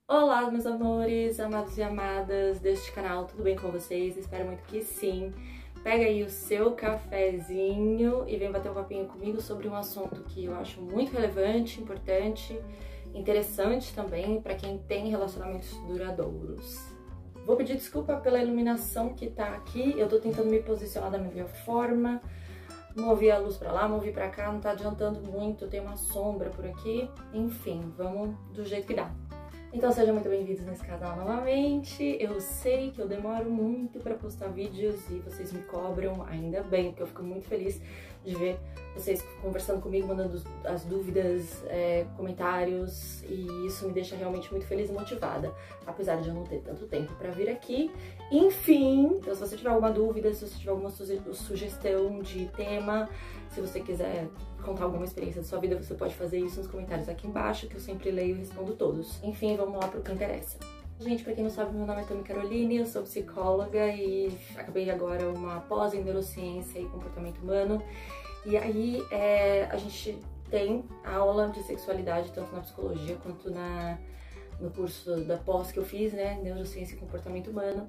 Olá, meus amores, amados e amadas deste canal, tudo bem com vocês? Espero muito que sim. Pega aí o seu cafezinho e vem bater um papinho comigo sobre um assunto que eu acho muito relevante, importante, interessante também para quem tem relacionamentos duradouros. Vou pedir desculpa pela iluminação que tá aqui, eu tô tentando me posicionar da melhor forma, movi a luz pra lá, movi pra cá, não tá adiantando muito, tem uma sombra por aqui, enfim, vamos do jeito que dá. Então sejam muito bem-vindos nesse canal novamente. Eu sei que eu demoro muito para postar vídeos e vocês me cobram, ainda bem, porque eu fico muito feliz de ver vocês conversando comigo, mandando as dúvidas, comentários, e isso me deixa realmente muito feliz e motivada, apesar de eu não ter tanto tempo para vir aqui. Enfim, então se você tiver alguma dúvida, se você tiver alguma sugestão de tema, se você quiser contar alguma experiência da sua vida, você pode fazer isso nos comentários aqui embaixo, que eu sempre leio e respondo todos. Enfim, vamos lá pro que interessa. Gente, pra quem não sabe, meu nome é Tami Caroline, eu sou psicóloga e acabei agora uma pós em neurociência e comportamento humano. E aí a gente tem aula de sexualidade tanto na psicologia quanto no curso da pós que eu fiz, né, neurociência e comportamento humano.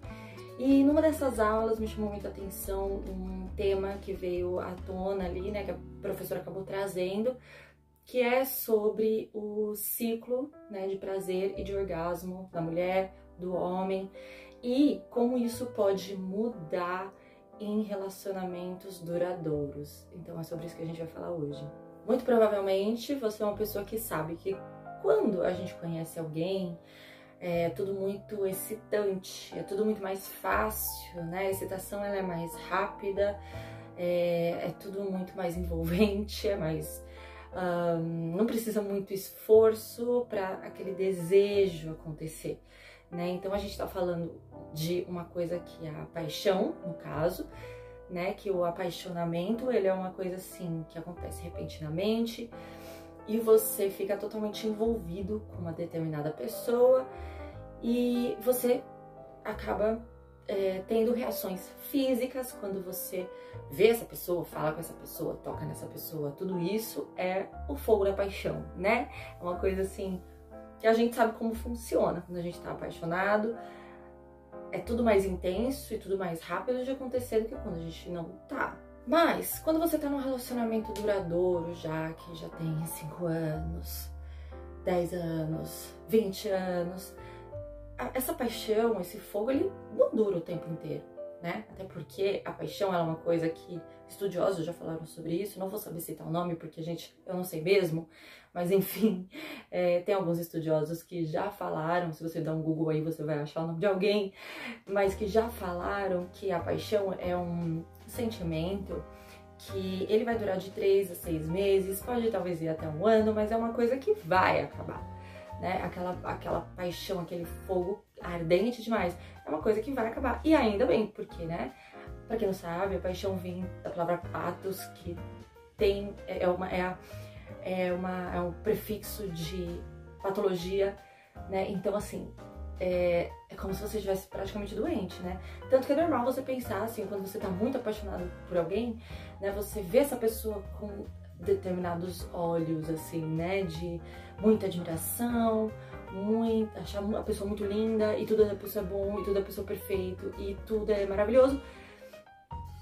E numa dessas aulas me chamou muita atenção um tema que veio à tona ali, né, que a professora acabou trazendo, que é sobre o ciclo, né, de prazer e de orgasmo da mulher, do homem, e como isso pode mudar em relacionamentos duradouros. Então é sobre isso que a gente vai falar hoje. Muito provavelmente você é uma pessoa que sabe que quando a gente conhece alguém, é tudo muito excitante, é tudo muito mais fácil, né? A excitação ela é mais rápida, é tudo muito mais envolvente, é mais... não precisa muito esforço para aquele desejo acontecer, né? Então a gente tá falando de uma coisa que é a paixão, no caso, né? Que o apaixonamento, ele é uma coisa assim que acontece repentinamente, e você fica totalmente envolvido com uma determinada pessoa e você acaba tendo reações físicas quando você vê essa pessoa, fala com essa pessoa, toca nessa pessoa. Tudo isso é o fogo da paixão, né? É uma coisa assim que a gente sabe como funciona quando a gente tá apaixonado. É tudo mais intenso e tudo mais rápido de acontecer do que quando a gente não tá. Mas, quando você tá num relacionamento duradouro que já tem 5 anos, 10 anos, 20 anos, essa paixão, esse fogo, ele não dura o tempo inteiro, né? Até porque a paixão ela é uma coisa que estudiosos já falaram sobre isso, não vou saber citar o nome porque, gente, eu não sei mesmo, mas enfim, tem alguns estudiosos que já falaram, se você dá um Google aí você vai achar o nome de alguém, mas que já falaram que a paixão é um sentimento que ele vai durar de 3 a 6 meses, pode talvez ir até 1 ano, mas é uma coisa que vai acabar, né? Aquela paixão, aquele fogo ardente demais, é uma coisa que vai acabar. E ainda bem, porque, né? Pra quem não sabe, a paixão vem da palavra pathos, que tem, é um prefixo de patologia, né? Então, assim, é como se você estivesse praticamente doente, né? Tanto que é normal você pensar, assim, quando você tá muito apaixonado por alguém, né? Você vê essa pessoa com determinados olhos, assim, né? De muita admiração, achar a pessoa muito linda, e tudo da pessoa é bom, e tudo da pessoa é perfeito, e tudo é maravilhoso.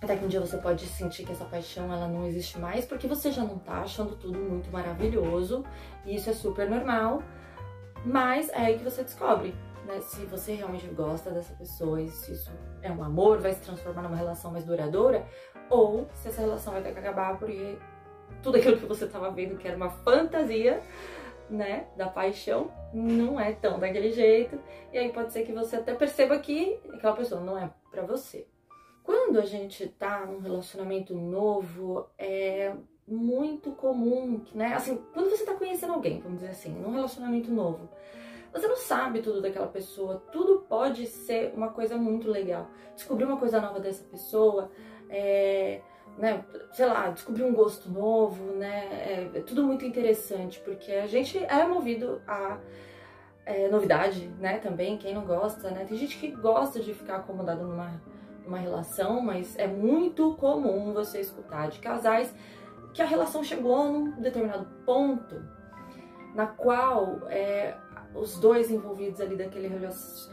Até que um dia você pode sentir que essa paixão ela não existe mais, porque você já não tá achando tudo muito maravilhoso, e isso é super normal, mas é aí que você descobre, né, se você realmente gosta dessa pessoa e se isso é um amor, vai se transformar numa relação mais duradoura, ou se essa relação vai ter que acabar porque tudo aquilo que você tava vendo que era uma fantasia, né, da paixão, não é tão daquele jeito, e aí pode ser que você até perceba que aquela pessoa não é pra você. Quando a gente tá num relacionamento novo, é muito comum, né, assim, quando você tá conhecendo alguém, vamos dizer assim, num relacionamento novo, você não sabe tudo daquela pessoa, tudo pode ser uma coisa muito legal. Descobrir uma coisa nova dessa pessoa, né, sei lá, descobrir um gosto novo, né, é tudo muito interessante, porque a gente é movido a novidade, né, também, quem não gosta, né, tem gente que gosta de ficar acomodado numa relação, mas é muito comum você escutar de casais que a relação chegou num determinado ponto na qual os dois envolvidos ali daquele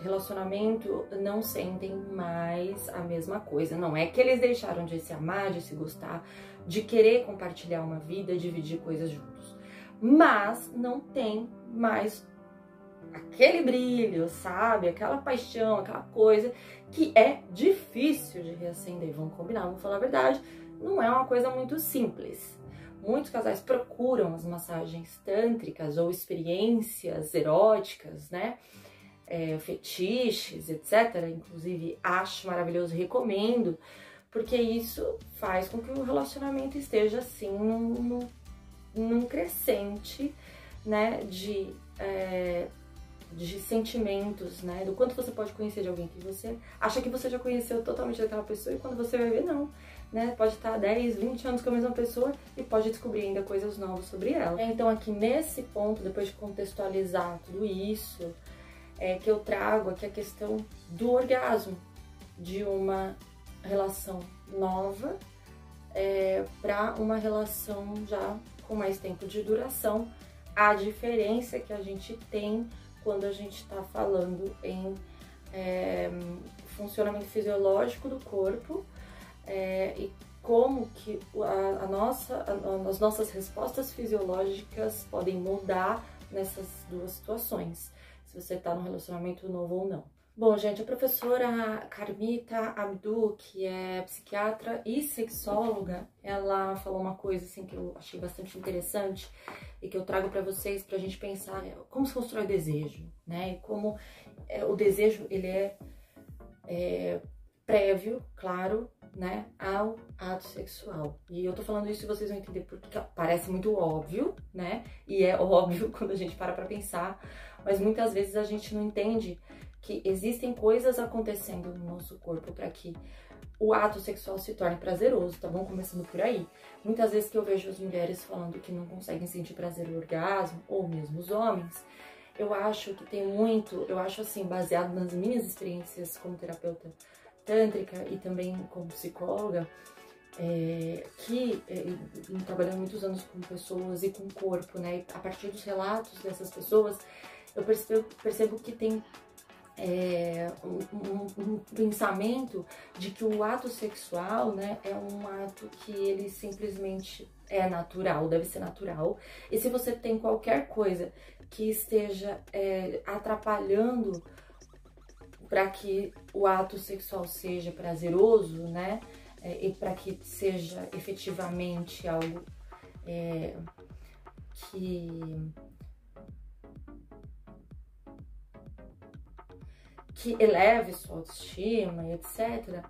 relacionamento não sentem mais a mesma coisa. Não é que eles deixaram de se amar, de se gostar, de querer compartilhar uma vida, dividir coisas juntos. Mas não tem mais aquele brilho, sabe? Aquela paixão, aquela coisa que é difícil de reacender. Vamos combinar, vamos falar a verdade. Não é uma coisa muito simples. Muitos casais procuram as massagens tântricas ou experiências eróticas, né? Fetiches, etc. Inclusive, acho maravilhoso, recomendo, porque isso faz com que o relacionamento esteja, assim, num crescente, né? De sentimentos, né? Do quanto você pode conhecer de alguém que você acha que você já conheceu totalmente daquela pessoa e quando você vai ver, não. Né? Pode estar 10, 20 anos com a mesma pessoa e pode descobrir ainda coisas novas sobre ela. Então aqui nesse ponto, depois de contextualizar tudo isso, que eu trago aqui a questão do orgasmo, de uma relação nova para uma relação já com mais tempo de duração. A diferença que a gente tem quando a gente está falando em funcionamento fisiológico do corpo, e como que as nossas respostas fisiológicas podem mudar nessas duas situações, se você está num relacionamento novo ou não. Bom, gente, a professora Carmita Abdu, que é psiquiatra e sexóloga, ela falou uma coisa assim que eu achei bastante interessante e que eu trago para vocês pra gente pensar como se constrói o desejo, né? E como o desejo, ele é prévio, claro, né, ao ato sexual. E eu tô falando isso e vocês vão entender porque parece muito óbvio, né? E é óbvio quando a gente para pra pensar, mas muitas vezes a gente não entende que existem coisas acontecendo no nosso corpo para que o ato sexual se torne prazeroso, tá bom? Começando por aí. Muitas vezes que eu vejo as mulheres falando que não conseguem sentir prazer no orgasmo, ou mesmo os homens, eu acho que tem muito, eu acho assim, baseado nas minhas experiências como terapeuta tântrica e também como psicóloga, trabalhando muitos anos com pessoas e com o corpo, né? E a partir dos relatos dessas pessoas, eu percebo que tem um pensamento de que o ato sexual, né, é um ato que ele simplesmente é natural, deve ser natural. E se você tem qualquer coisa que esteja atrapalhando para que o ato sexual seja prazeroso, né, e para que seja efetivamente algo que eleve sua autoestima, etc.,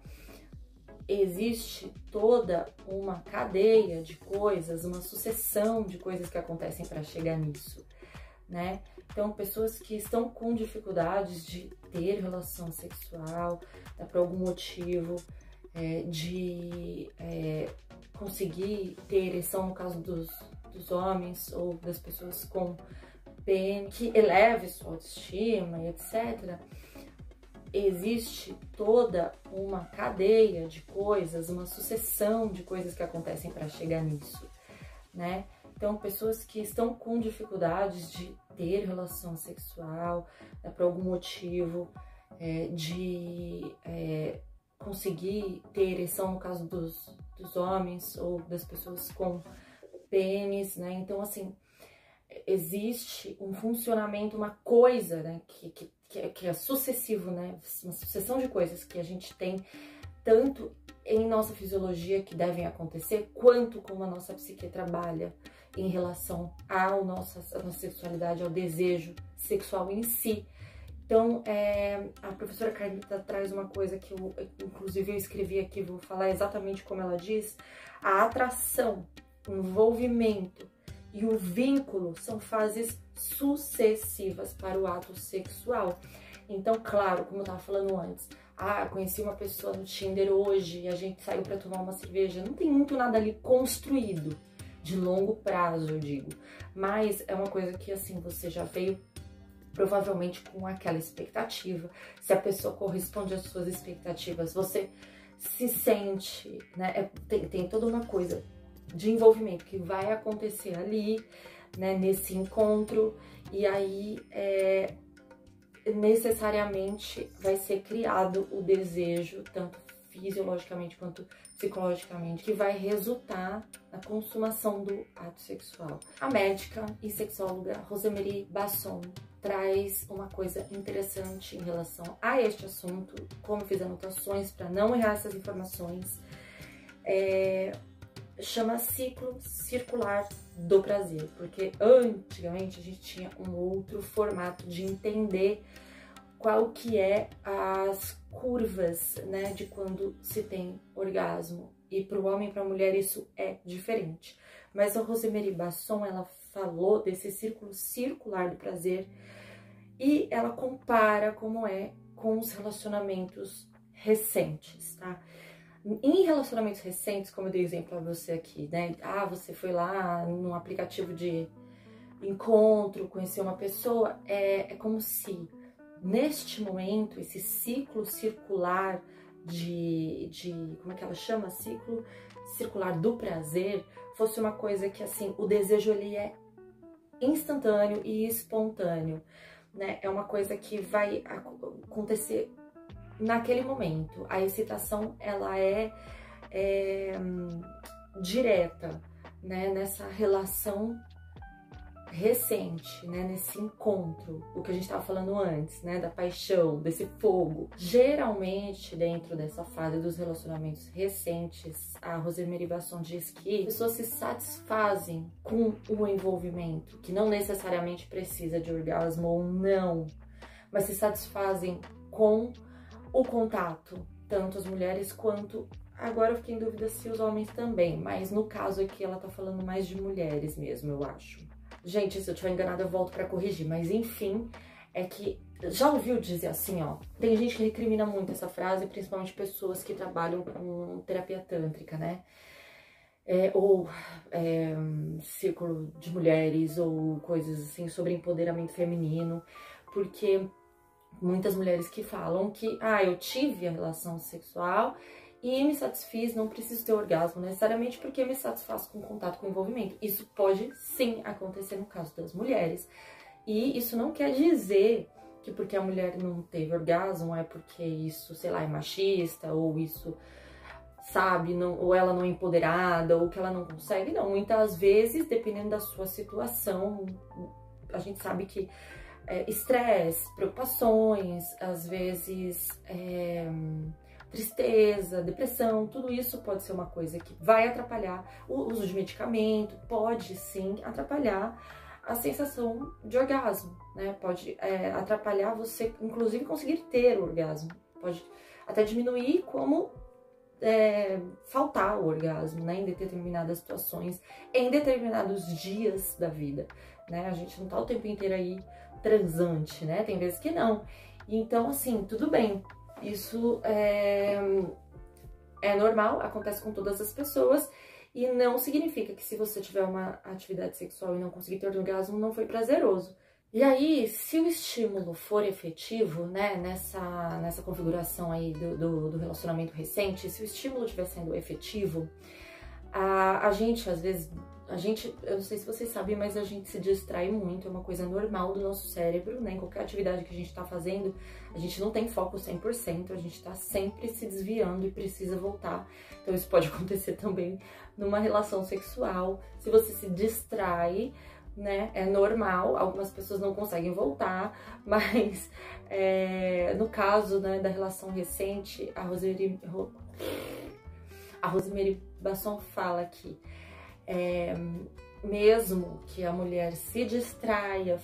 existe toda uma cadeia de coisas, uma sucessão de coisas que acontecem para chegar nisso, né? Então, pessoas que estão com dificuldades de ter relação sexual, por algum motivo, de conseguir ter ereção, no caso dos homens ou das pessoas com pênis, que eleve sua autoestima, etc., existe toda uma cadeia de coisas, uma sucessão de coisas que acontecem para chegar nisso, né? Então, pessoas que estão com dificuldades de ter relação sexual, por algum motivo, de conseguir ter ereção, no caso dos homens ou das pessoas com pênis, né? Então, assim, existe um funcionamento, uma coisa, né, que é sucessivo, né, uma sucessão de coisas que a gente tem tanto em nossa fisiologia que devem acontecer, quanto como a nossa psique trabalha em relação à nossa sexualidade, ao desejo sexual em si. Então, a professora Carmita traz uma coisa que inclusive eu escrevi aqui, vou falar exatamente como ela diz: a atração, o envolvimento e o vínculo são fases sucessivas para o ato sexual. Então, claro, como eu tava falando antes, conheci uma pessoa no Tinder hoje e a gente saiu para tomar uma cerveja. Não tem muito nada ali construído, de longo prazo, eu digo. Mas é uma coisa que, assim, você já veio provavelmente com aquela expectativa. Se a pessoa corresponde às suas expectativas, você se sente, né? Tem toda uma coisa de envolvimento que vai acontecer ali, né, nesse encontro, e aí necessariamente vai ser criado o desejo, tanto fisiologicamente quanto psicologicamente, que vai resultar na consumação do ato sexual. A médica e sexóloga Rosemarie Basson traz uma coisa interessante em relação a este assunto, como eu fiz anotações para não errar essas informações, chama ciclo circular do prazer, porque antigamente a gente tinha um outro formato de entender qual que é as curvas, né, de quando se tem orgasmo, e para o homem e para a mulher isso é diferente. Mas a Rosemarie Basson, ela falou desse círculo circular do prazer e ela compara como é com os relacionamentos recentes, tá? Em relacionamentos recentes, como eu dei exemplo para você aqui, né? Ah, você foi lá num aplicativo de encontro, conheceu uma pessoa, é como se neste momento esse ciclo circular como é que ela chama? Ciclo circular do prazer fosse uma coisa que, assim, o desejo ele é instantâneo e espontâneo, né? É uma coisa que vai acontecer naquele momento. A excitação, ela é direta, né? Nessa relação recente, né? Nesse encontro, o que a gente estava falando antes, né? Da paixão, desse fogo. Geralmente, dentro dessa fase dos relacionamentos recentes, a Rosemarie Basson diz que as pessoas se satisfazem com o envolvimento, que não necessariamente precisa de orgasmo ou não, mas se satisfazem com o contato, tanto as mulheres quanto... Agora eu fiquei em dúvida se os homens também, mas no caso aqui ela tá falando mais de mulheres mesmo, eu acho. Gente, se eu estiver enganada eu volto pra corrigir, mas enfim, é que... Já ouviu dizer assim, ó? Tem gente que recrimina muito essa frase, principalmente pessoas que trabalham com terapia tântrica, né? Ou círculo de mulheres, ou coisas assim sobre empoderamento feminino, porque muitas mulheres que falam que, eu tive a relação sexual e me satisfiz, não preciso ter orgasmo necessariamente porque me satisfaz com contato, com envolvimento. Isso pode sim acontecer no caso das mulheres. E isso não quer dizer que porque a mulher não teve orgasmo é porque isso, sei lá, é machista, ou isso, sabe, não, ou ela não é empoderada, ou que ela não consegue. Não, muitas vezes, dependendo da sua situação, a gente sabe que estresse, preocupações, às vezes tristeza, depressão, tudo isso pode ser uma coisa que vai atrapalhar o uso de medicamento, pode sim atrapalhar a sensação de orgasmo, né? Pode atrapalhar você, inclusive, conseguir ter o orgasmo, pode até diminuir como faltar o orgasmo, né? Em determinadas situações, em determinados dias da vida, né? A gente não tá o tempo inteiro aí transante, né? Tem vezes que não. Então, assim, tudo bem. Isso é normal, acontece com todas as pessoas e não significa que se você tiver uma atividade sexual e não conseguir ter orgasmo, não foi prazeroso. E aí, se o estímulo for efetivo, né, nessa configuração aí do relacionamento recente, se o estímulo estiver sendo efetivo, a gente, às vezes, eu não sei se vocês sabem, mas a gente se distrai muito, é uma coisa normal do nosso cérebro, né? Em qualquer atividade que a gente tá fazendo, a gente não tem foco 100%, a gente tá sempre se desviando e precisa voltar. Então isso pode acontecer também numa relação sexual. Se você se distrai, né, é normal, algumas pessoas não conseguem voltar, mas no caso, né, da relação recente, a Rosemarie Basson fala que mesmo que a mulher se distraia,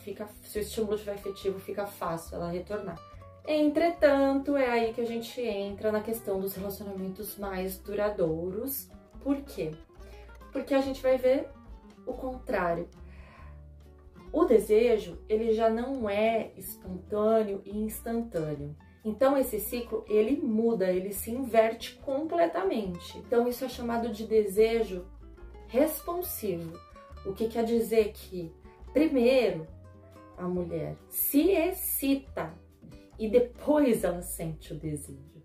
se o estímulo estiver efetivo, fica fácil ela retornar. Entretanto, é aí que a gente entra na questão dos relacionamentos mais duradouros. Por quê? Porque a gente vai ver o contrário. O desejo, ele já não é espontâneo e instantâneo. Então esse ciclo, ele muda, ele se inverte completamente. Então isso é chamado de desejo responsivo. O que quer dizer que, primeiro, a mulher se excita e depois ela sente o desejo.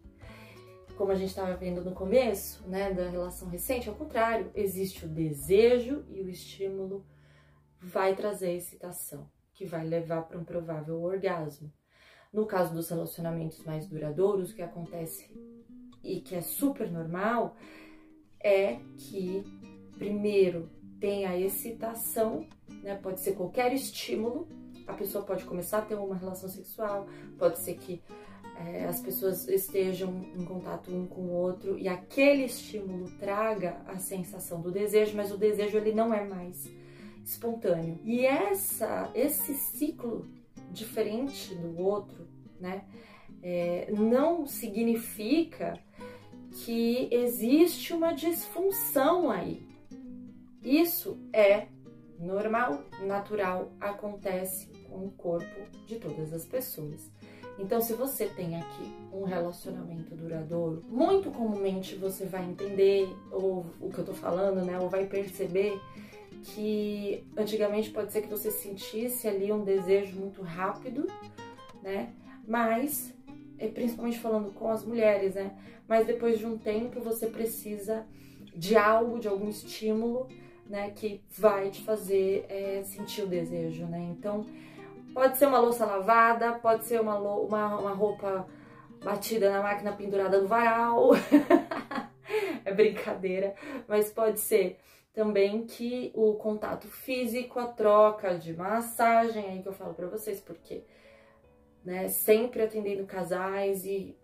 Como a gente estava vendo no começo, né, da relação recente, ao contrário, existe o desejo e o estímulo vai trazer excitação, que vai levar para um provável orgasmo. No caso dos relacionamentos mais duradouros, o que acontece e que é super normal é que primeiro tem a excitação, né? Pode ser qualquer estímulo, a pessoa pode começar a ter uma relação sexual, pode ser que as pessoas estejam em contato um com o outro e aquele estímulo traga a sensação do desejo, mas o desejo ele não é mais espontâneo. E esse ciclo diferente do outro, né, não significa que existe uma disfunção aí. Isso é normal, natural, acontece com o corpo de todas as pessoas. Então, se você tem aqui um relacionamento duradouro, muito comumente você vai entender ou o que eu tô falando, né, ou vai perceber que antigamente pode ser que você sentisse ali um desejo muito rápido, né, mas, principalmente falando com as mulheres, né, mas depois de um tempo você precisa de algo, de algum estímulo, né, que vai te fazer sentir o desejo, né, então pode ser uma louça lavada, pode ser uma roupa batida na máquina pendurada no varal, é brincadeira, mas pode ser também que o contato físico, a troca de massagem, aí que eu falo pra vocês, porque, né, sempre atendendo casais e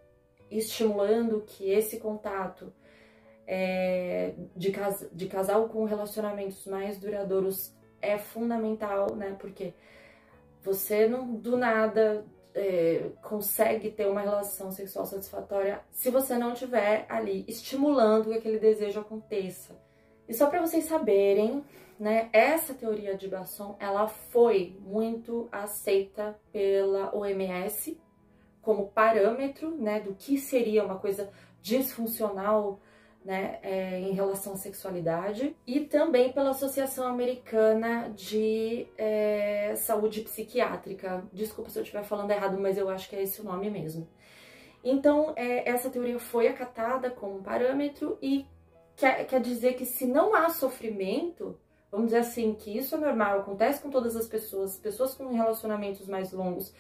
estimulando que esse contato de casal com relacionamentos mais duradouros é fundamental, né, porque você não, do nada, consegue ter uma relação sexual satisfatória se você não estiver ali estimulando que aquele desejo aconteça. E só para vocês saberem, né, essa teoria de Basson, ela foi muito aceita pela OMS como parâmetro, né, do que seria uma coisa disfuncional, né, em relação à sexualidade, e também pela Associação Americana de Saúde Psiquiátrica. Desculpa se eu estiver falando errado, mas eu acho que é esse o nome mesmo. Então, essa teoria foi acatada como parâmetro e quer dizer que se não há sofrimento, vamos dizer assim, que isso é normal, acontece com todas as pessoas com relacionamentos mais longos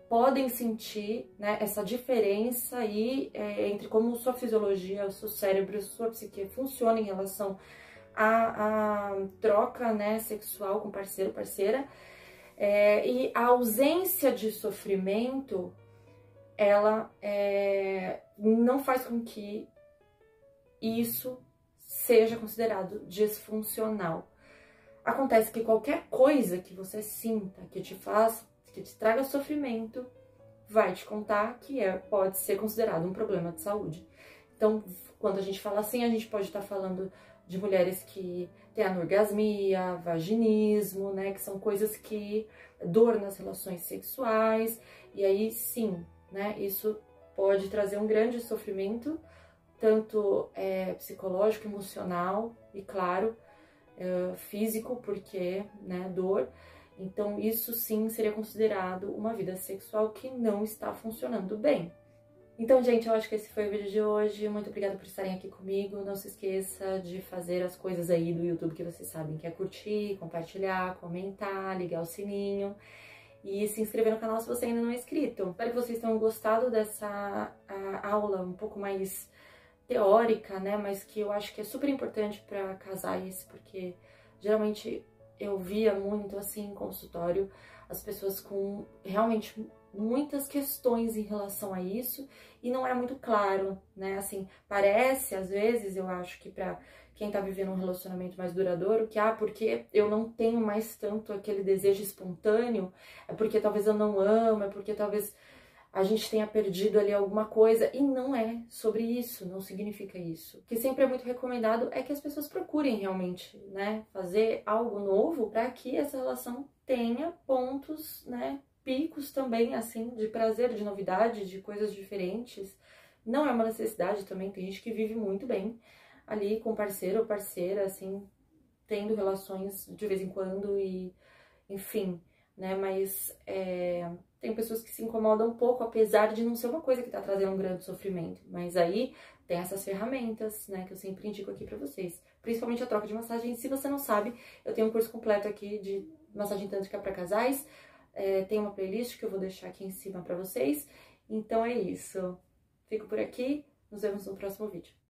podem sentir, né, essa diferença aí entre como sua fisiologia, o seu cérebro, a sua psique funciona em relação à troca, né, sexual com parceiro, parceira, e a ausência de sofrimento, ela não faz com que isso seja considerado disfuncional. Acontece que qualquer coisa que você sinta, que te traga sofrimento, vai te contar que pode ser considerado um problema de saúde. Então, quando a gente fala assim, a gente pode estar falando de mulheres que têm anorgasmia, vaginismo, né, que são coisas que dor nas relações sexuais, e aí sim, né, isso pode trazer um grande sofrimento, tanto psicológico, emocional e, claro, físico, porque, né, dor. Então, isso sim seria considerado uma vida sexual que não está funcionando bem. Então, gente, eu acho que esse foi o vídeo de hoje. Muito obrigada por estarem aqui comigo. Não se esqueça de fazer as coisas aí do YouTube que vocês sabem, que é curtir, compartilhar, comentar, ligar o sininho e se inscrever no canal se você ainda não é inscrito. Espero que vocês tenham gostado dessa aula um pouco mais teórica, né, mas que eu acho que é super importante para casais, porque geralmente eu via muito assim em consultório as pessoas com realmente muitas questões em relação a isso e não é muito claro, né, assim, parece às vezes, eu acho que para quem tá vivendo um relacionamento mais duradouro, que porque eu não tenho mais tanto aquele desejo espontâneo, é porque talvez eu não amo, é porque talvez a gente tenha perdido ali alguma coisa, e não é sobre isso, não significa isso. O que sempre é muito recomendado é que as pessoas procurem realmente, né, fazer algo novo para que essa relação tenha pontos, né, picos também, assim, de prazer, de novidade, de coisas diferentes. Não é uma necessidade também, tem gente que vive muito bem ali com parceiro ou parceira, assim, tendo relações de vez em quando e, enfim, né, mas tem pessoas que se incomodam um pouco, apesar de não ser uma coisa que tá trazendo um grande sofrimento, mas aí tem essas ferramentas, né, que eu sempre indico aqui pra vocês, principalmente a troca de massagem. Se você não sabe, eu tenho um curso completo aqui de massagem tântrica para casais. Tem uma playlist que eu vou deixar aqui em cima para vocês. Então é isso. Fico por aqui, nos vemos no próximo vídeo.